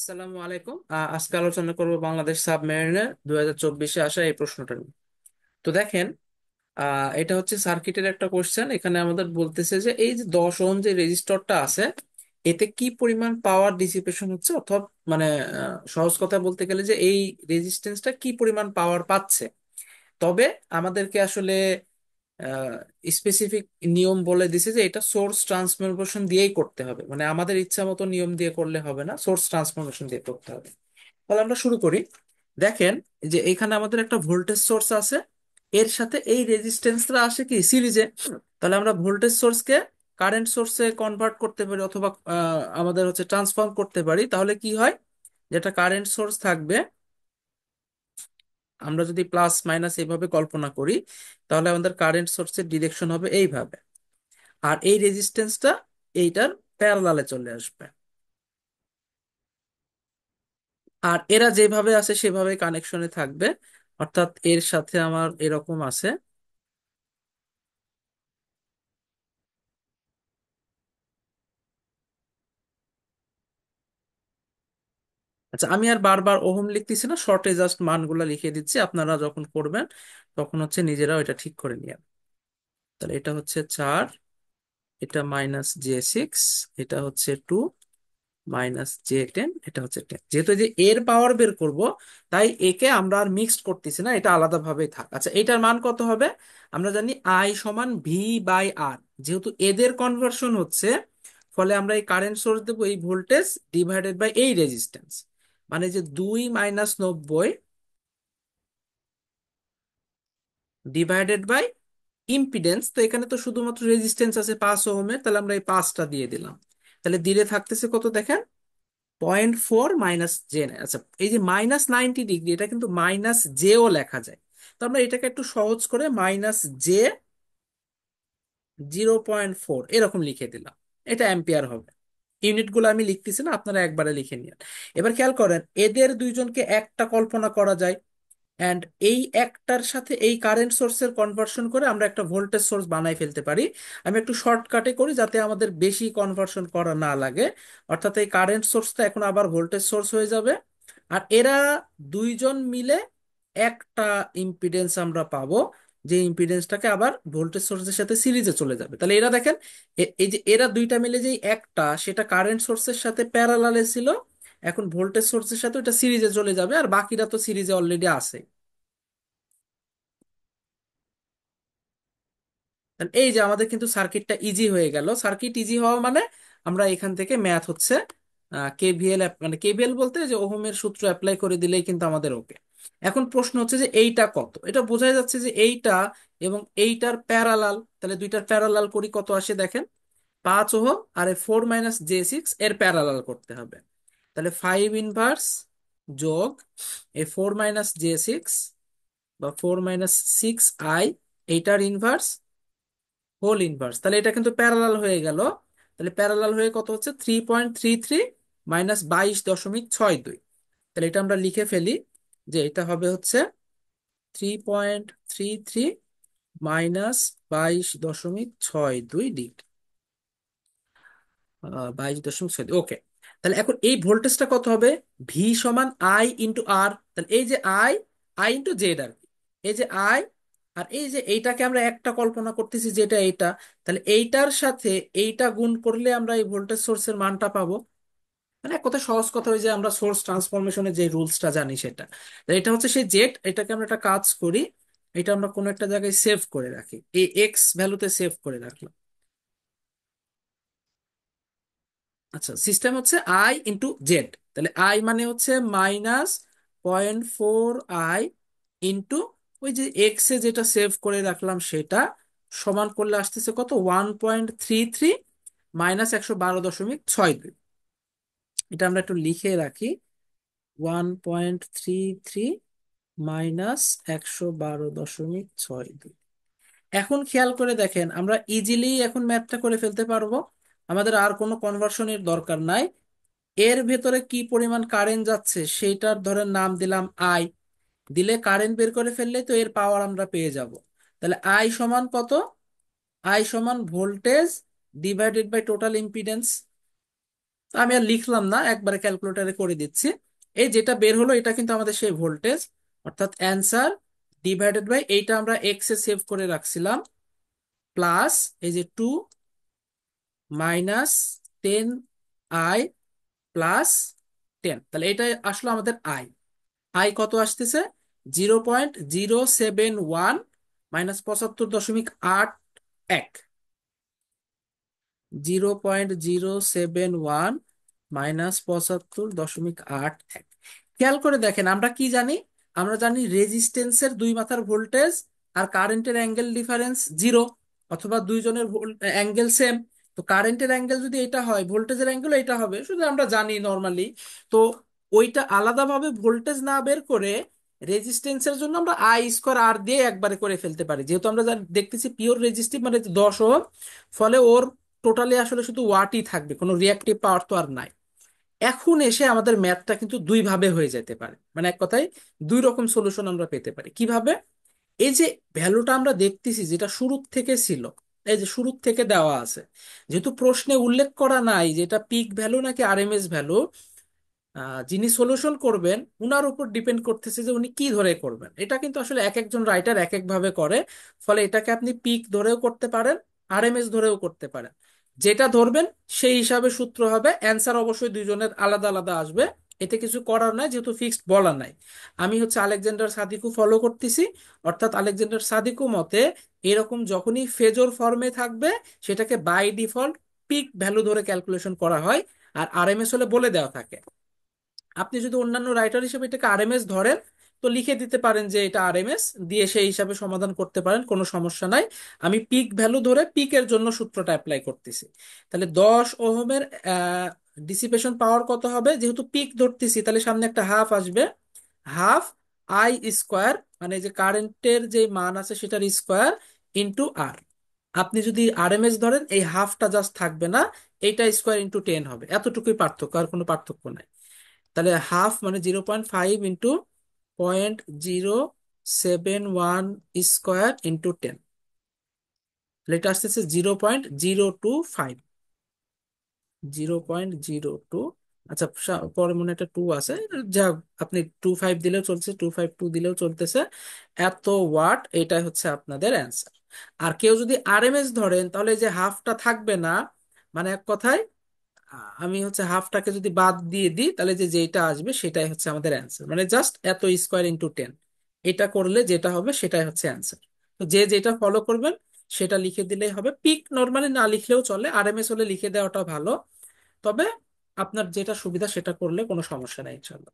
আসসালামু আলাইকুম। আজকে আলোচনা করব বাংলাদেশ সাবমেরিনের 2024-এ আসা এই প্রশ্নটা নিয়ে। তো দেখেন, এটা হচ্ছে সার্কিটের একটা কোশ্চেন। এখানে আমাদের বলতেছে যে এই যে 10 ওহম যে রেজিস্টরটা আছে, এতে কি পরিমাণ পাওয়ার ডিসিপেশন হচ্ছে, অথবা মানে সহজ কথা বলতে গেলে যে এই রেজিস্ট্যান্সটা কি পরিমাণ পাওয়ার পাচ্ছে। তবে আমাদেরকে আসলে স্পেসিফিক নিয়ম বলে দিছে যে এটা সোর্স ট্রান্সফরমেশন দিয়েই করতে হবে, মানে আমাদের ইচ্ছা মতো নিয়ম দিয়ে করলে হবে না, সোর্স ট্রান্সফরমেশন দিয়ে করতে হবে। তাহলে আমরা শুরু করি। দেখেন যে এখানে আমাদের একটা ভোল্টেজ সোর্স আছে, এর সাথে এই রেজিস্ট্যান্সটা আসে কি সিরিজে। তাহলে আমরা ভোল্টেজ সোর্সকে কারেন্ট সোর্সে কনভার্ট করতে পারি, অথবা আমাদের হচ্ছে ট্রান্সফর্ম করতে পারি। তাহলে কি হয়, যেটা কারেন্ট সোর্স থাকবে, আমরা যদি প্লাস মাইনাস এইভাবে কল্পনা করি, তাহলে আমাদের কারেন্ট সোর্সের ডিরেকশন হবে এইভাবে। আর এই রেজিস্ট্যান্সটা এইটার প্যারালালে চলে আসবে। আর এরা যেভাবে আছে সেভাবে কানেকশনে থাকবে, অর্থাৎ এর সাথে আমার এরকম আছে। আচ্ছা, আমি আর বারবার ওহম লিখতেছি না, শর্টে জাস্ট মানগুলা লিখে দিচ্ছি, আপনারা যখন করবেন তখন হচ্ছে নিজেরাও এটা ঠিক করে নিয়ে। তাহলে এটা হচ্ছে 4, এটা -j6, এটা হচ্ছে 2, -j10, এটা হচ্ছে 10। যেহেতু এই যে এর পাওয়ার বের করব, তাই একে আমরা আর মিক্সড করতেছি না, এটা আলাদাভাবেই থাক। আচ্ছা, এটার মান কত হবে? আমরা জানি আই সমান V/R। যেহেতু এদের কনভার্সন হচ্ছে, ফলে আমরা এই কারেন্ট সোর্স দেবো এই ভোল্টেজ ডিভাইডেড বাই এই রেজিস্ট্যান্স, মানে যে 2 - 90 ডিভাইডেড বাই ইম্পিডেন্স। তো এখানে তো শুধুমাত্র রেজিস্ট্যান্স আছে 5 ওহমের, তাহলে আমরা এই 5টা দিয়ে দিলাম। তাহলে দিলে থাকতেছে কত দেখেন, 0.4 - জে। আচ্ছা, এই যে -90 ডিগ্রি, এটা কিন্তু -জেও লেখা যায়। তো আমরা এটাকে একটু সহজ করে -j0.4 এরকম লিখে দিলাম। এটা অ্যাম্পিয়ার হবে। ইউনিটগুলো আমি লিখতেছি না, আপনারা একবারে লিখে নিন। এবার খেয়াল করেন, এদের দুইজনকে একটা কল্পনা করা যায়, অ্যান্ড এই একটার সাথে এই কারেন্ট সোর্সের কনভার্সন করে আমরা একটা ভোল্টেজ সোর্স বানাই ফেলতে পারি। আমি একটু শর্টকাটে করি যাতে আমাদের বেশি কনভার্সন করা না লাগে। অর্থাৎ এই কারেন্ট সোর্সটা এখন আবার ভোল্টেজ সোর্স হয়ে যাবে, আর এরা দুইজন মিলে একটা ইম্পিডেন্স আমরা পাবো, যে ইম্পিডেন্সটাকে আবার ভোল্টেজ সোর্সের সাথে সিরিজে চলে যাবে। তাহলে এরা দেখেন, এই যে এরা দুইটা মিলে যে একটা, সেটা কারেন্ট সোর্সের সাথে প্যারালালে ছিল, এখন ভোল্টেজ সোর্সের সাথে ওটা সিরিজে চলে যাবে, আর বাকিরা তো সিরিজে অলরেডি আছে। তাহলে এই যে আমাদের কিন্তু সার্কিটটা ইজি হয়ে গেল। সার্কিট ইজি হওয়া মানে আমরা এখান থেকে ম্যাথ হচ্ছে কেভিএল, মানে কেভিএল বলতে যে ওহমের সূত্র অ্যাপ্লাই করে দিলেই কিন্তু আমাদের ওকে। এখন প্রশ্ন হচ্ছে যে এইটা কত, এটা বোঝাই যাচ্ছে যে এইটা এবং এইটার প্যারালাল। তাহলে দুইটার প্যারালাল করি, কত আসে দেখেন, 5 ওহম। আর 4 - j6 এর প্যারালাল করতে হবে। তাহলে 5 ইনভার্স যোগ 4 - j6 বা 4 - 6i, এইটার ইনভার্স হোল ইনভার্স। তাহলে এটা কিন্তু প্যারালাল হয়ে গেল। তাহলে প্যারালাল হয়ে কত হচ্ছে, 3.33 -22.62। তাহলে এটা আমরা লিখে ফেলি যে এটা হবে হচ্ছে 3.33 -22.62 ডিগ্রি, 22.62। ওকে। তাহলে এখন এই ভোল্টেজটা কত হবে, ভি সমান I × R। তাহলে এই যে I × Z আর কি, এই যে আই, আর এই যে এইটাকে আমরা একটা কল্পনা করতেছি যেটা এইটা, তাহলে এইটার সাথে এইটা গুণ করলে আমরা এই ভোল্টেজ সোর্সের মানটা পাবো। মানে এক কথা, সহজ কথা, ওই যে আমরা সোর্স ট্রান্সফরমেশনের যে রুলসটা জানি সেটা। তাহলে এটা হচ্ছে সেই জেড। এটাকে আমরা একটা কাজ করি, এটা আমরা কোনো একটা জায়গায় সেভ করে রাখি, এই এক্স ভ্যালুতে সেভ করে রাখলাম। আচ্ছা, সিস্টেম হচ্ছে I × Z। তাহলে আই মানে হচ্ছে -0.4 I ইন্টু ওই যে এক্স এ যেটা সেভ করে রাখলাম সেটা, সমান করলে আসতেছে কত, 1.33 -112.62। এটা আমরা একটু লিখে রাখি, 1.33 -112.62। এখন খেয়াল করে দেখেন, আমরা ইজিলি এখন ম্যাথটা করে ফেলতে পারবো, আমাদের আর কোনো কনভার্সনের দরকার নাই। এর ভেতরে কি পরিমাণ কারেন্ট যাচ্ছে সেইটার ধরেন নাম দিলাম আই, দিলে কারেন্ট বের করে ফেললে তো এর পাওয়ার আমরা পেয়ে যাব। তাহলে আই সমান কত, আই সমান voltage divided by total impedance. তো আমি আর লিখলাম না, একবারে ক্যালকুলেটরে করে দিচ্ছি। এই যেটা বের হলো এটা কিন্তু আমাদের সেই ভোল্টেজ, অর্থাৎ অ্যান্সার ডিভাইডেড বাই এইটা আমরা এক্স এ সেভ করে রাখছিলাম, প্লাস এই যে 2 মাইনাস 10i প্লাস 10, তাহলে এটা আসলো আমাদের আই। আই কত আসতেছে? 0.071 মাইনাস 75.81, 0.071 মাইনাস 75.81। খেয়াল করে দেখেন আমরা কি জানি, আমরা জানি রেজিস্ট্যান্সের দুই মাথার ভোল্টেজ আর কারেন্টের অ্যাঙ্গেল ডিফারেন্স জিরো, অথবা দুইজনের অ্যাঙ্গেল সেম। তো কারেন্টের অ্যাঙ্গেল যদি এটা হয়, ভোল্টেজের অ্যাঙ্গেল এটা হবে, শুধু আমরা জানি নর্মালি। তো ওইটা আলাদাভাবে ভোল্টেজ না বের করে রেজিস্ট্যান্সের জন্য আমরা আই স্কোয়ার আর দিয়ে একবারে করে ফেলতে পারি, যেহেতু আমরা দেখতেছি পিওর রেজিস্টিভ মানে 10 ওহম, ফলে ওর টোটালি আসলে শুধু ওয়াটই থাকবে, কোনো রিয়াক্টিভ পাওয়ার তো আর নাই। এখন এসে আমাদের ম্যাথটা কিন্তু দুই ভাবে হয়ে যেতে পারে, মানে এক কথায় দুই রকম সলিউশন আমরা পেতে পারি। কিভাবে? এই যে ভ্যালুটা আমরা দেখতেছি যেটা শুরুর থেকে ছিল, এই যে শুরুর থেকে দেওয়া আছে, যেহেতু প্রশ্নে উল্লেখ করা নাই যে এটা পিক ভ্যালু নাকি আরএমএস ভ্যালু, যিনি সলিউশন করবেন উনার উপর ডিপেন্ড করতেছে যে উনি কি ধরে করবেন। এটা কিন্তু আসলে এক একজন রাইটার এক এক ভাবে করে, ফলে এটাকে আপনি পিক ধরেও করতে পারেন, আরএমএস ধরেও করতে পারেন। যেটা ধরবেন সেই হিসাবে সূত্র হবে, অ্যান্সার অবশ্যই দুইজনের আলাদা আলাদা আসবে। এতে কিছু করার নাই, যেহেতু ফিক্সড বলা নাই। আমি হচ্ছে আলেকজান্ডার সাদিকু ফলো করতেছি, অর্থাৎ আলেকজান্ডার সাদিকু মতে এরকম যখনই ফেজর ফর্মে থাকবে সেটাকে বাই ডিফল্ট পিক ভ্যালু ধরে ক্যালকুলেশন করা হয়, আর আরএমএস হলে বলে দেওয়া থাকে। আপনি যদি অন্যান্য রাইটার হিসেবে এটাকে আরএমএস ধরেন, তো লিখে দিতে পারেন যে এটা আরএমএস, দিয়ে সেই হিসাবে সমাধান করতে পারেন, কোনো সমস্যা নাই। আমি পিক ভ্যালু ধরে পিকের জন্য সূত্রটা অ্যাপ্লাই করতেছি। তাহলে 10 ওহমের ডিসিপেশন পাওয়ার কত হবে, যেহেতু পিক ধরতেছি তাহলে সামনে একটা হাফ আসবে, হাফ আই স্কোয়ার, মানে যে কারেন্টের যে মান আছে সেটার স্কোয়ার, ইন্টু আর। আপনি যদি আরএমএস ধরেন এই হাফটা জাস্ট থাকবে না, এইটা স্কোয়ার ইন্টু 10 হবে, এতটুকুই পার্থক্য, আর কোনো পার্থক্য নাই। তাহলে হাফ মানে 0.5 ইন্টু 0.071 স্কোয়ার ইন্টু 10, তাহলে এটা আসতেছে 0.025, 0.02। আচ্ছা, পরে মনে হয় একটা টু আছে, যা আপনি 25 দিলেও চলছে, 252 দিলেও চলতেছে। এত ওয়াট, এটাই হচ্ছে আপনাদের অ্যান্সার। আর কেউ যদি আরএমএস ধরেন তাহলে এই যে হাফটা থাকবে না, মানে এক কথায় আমি হচ্ছে হাফটাকে যদি বাদ দিয়ে দিই তাহলে যে যেটা আসবে সেটাই হচ্ছে আমাদের অ্যান্সার, মানে জাস্ট এত স্কোয়ার ইন্টু 10। এটা করলে যেটা হবে সেটাই হচ্ছে অ্যান্সার। তো যে যেটা ফলো করবেন সেটা লিখে দিলেই হবে। পিক নর্মালি না লিখলেও চলে, আরএমএস হলে লিখে দেওয়াটা ভালো। তবে আপনার যেটা সুবিধা সেটা করলে কোনো সমস্যা নেই, ইনশাল্লাহ।